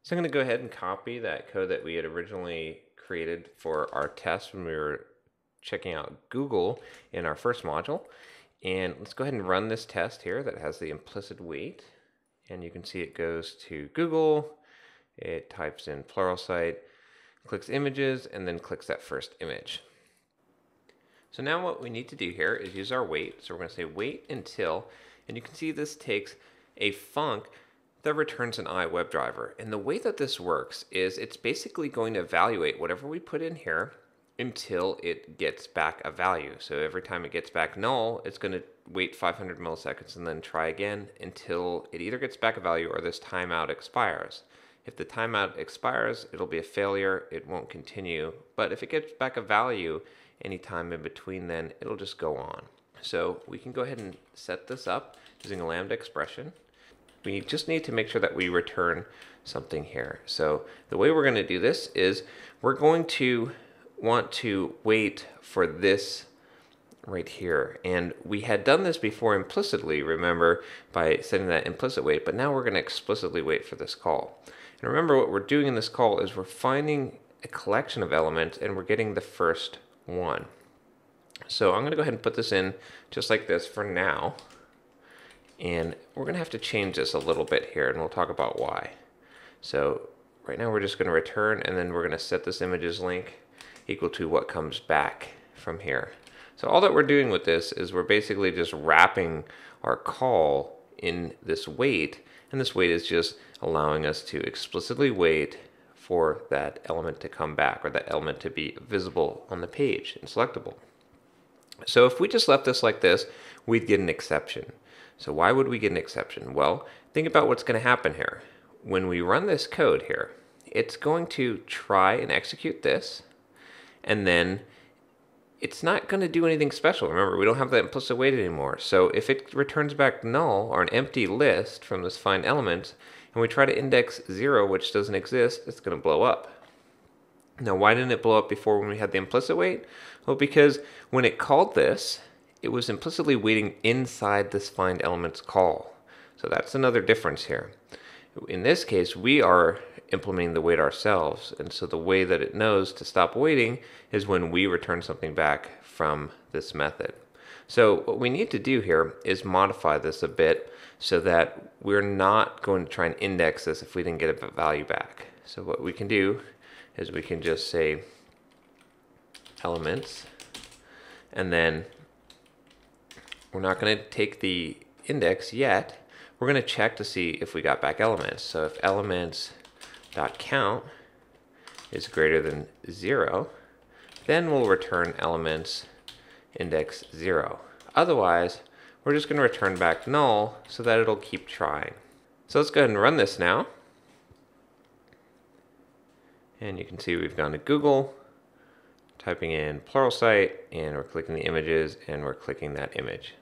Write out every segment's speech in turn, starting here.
So I'm going to go ahead and copy that code that we had originally created for our test when we were checking out Google in our first module. And let's go ahead and run this test here that has the implicit wait. And you can see it goes to Google, it types in Pluralsight, clicks images, and then clicks that first image. So now what we need to do here is use our wait. So we're going to say wait until, and you can see this takes a func that returns an I WebDriver. And the way that this works is it's basically going to evaluate whatever we put in here until it gets back a value. So every time it gets back null, it's going to wait 500 milliseconds and then try again until it either gets back a value or this timeout expires. If the timeout expires, it'll be a failure, it won't continue. But if it gets back a value anytime in between, then it'll just go on. So we can go ahead and set this up using a Lambda expression. We just need to make sure that we return something here. So the way we're going to do this is we're going to want to wait for this right here. And we had done this before implicitly, remember, by setting that implicit wait, but now we're going to explicitly wait for this call. And remember, what we're doing in this call is we're finding a collection of elements and we're getting the first one. So I'm going to go ahead and put this in just like this for now. And we're going to have to change this a little bit here, and we'll talk about why. So right now we're just going to return, and then we're going to set this images link equal to what comes back from here. So all that we're doing with this is we're basically just wrapping our call in this wait, and this wait is just allowing us to explicitly wait for that element to come back, or that element to be visible on the page and selectable. So if we just left this like this, we'd get an exception. So why would we get an exception? Well, think about what's going to happen here. When we run this code here, it's going to try and execute this, and then it's not going to do anything special. Remember, we don't have that implicit wait anymore. So if it returns back null or an empty list from this find element, and we try to index 0, which doesn't exist, it's going to blow up. Now, why didn't it blow up before when we had the implicit wait? Well, because when it called this, it was implicitly waiting inside this find elements call. So that's another difference here. In this case, we are implementing the wait ourselves, and so the way that it knows to stop waiting is when we return something back from this method. So what we need to do here is modify this a bit so that we're not going to try and index this if we didn't get a value back. So what we can do is we can just say elements, and then we're not going to take the index yet. We're going to check to see if we got back elements. So if elements.count is greater than 0, then we'll return elements index 0. Otherwise, we're just going to return back null so that it'll keep trying. So let's go ahead and run this now. And you can see we've gone to Google, typing in Pluralsight, and we're clicking the images, and we're clicking that image.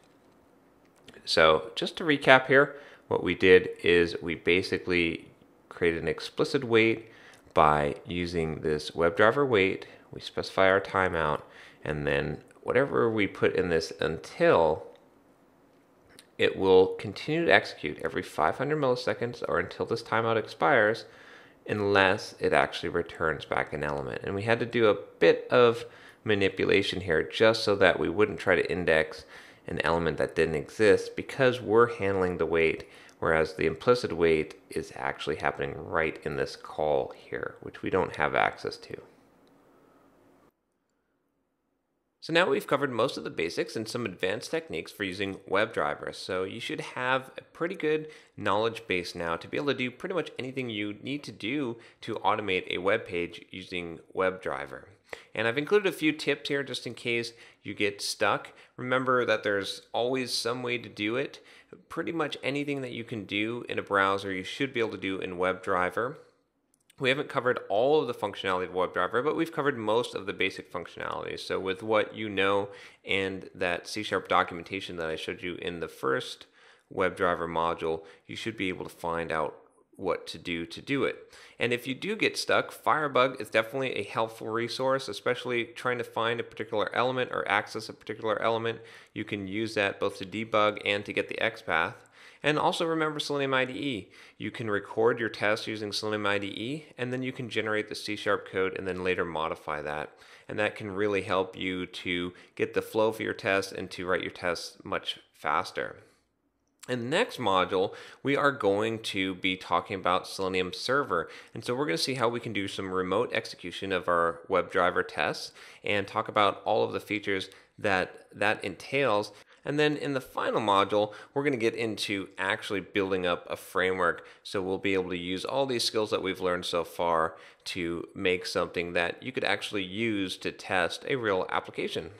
So just to recap here, what we did is we basically created an explicit wait by using this WebDriver wait. We specify our timeout, and then whatever we put in this until, it will continue to execute every 500 milliseconds or until this timeout expires, unless it actually returns back an element. And we had to do a bit of manipulation here just so that we wouldn't try to index an element that didn't exist, because we're handling the wait, whereas the implicit wait is actually happening right in this call here, which we don't have access to. So now we've covered most of the basics and some advanced techniques for using WebDriver. So you should have a pretty good knowledge base now to be able to do pretty much anything you need to do to automate a web page using WebDriver. And I've included a few tips here just in case you get stuck. Remember that there's always some way to do it. Pretty much anything that you can do in a browser, you should be able to do in WebDriver. We haven't covered all of the functionality of WebDriver, but we've covered most of the basic functionalities. So with what you know and that C# documentation that I showed you in the first WebDriver module, you should be able to find out what to do it. And if you do get stuck, Firebug is definitely a helpful resource, especially trying to find a particular element or access a particular element. You can use that both to debug and to get the XPath. And also remember Selenium IDE. You can record your tests using Selenium IDE, and then you can generate the C# code and then later modify that. And that can really help you to get the flow for your tests and to write your tests much faster. In the next module, we are going to be talking about Selenium Server. And so we're going to see how we can do some remote execution of our WebDriver tests and talk about all of the features that entails. And then in the final module, we're going to get into actually building up a framework. So we'll be able to use all these skills that we've learned so far to make something that you could actually use to test a real application.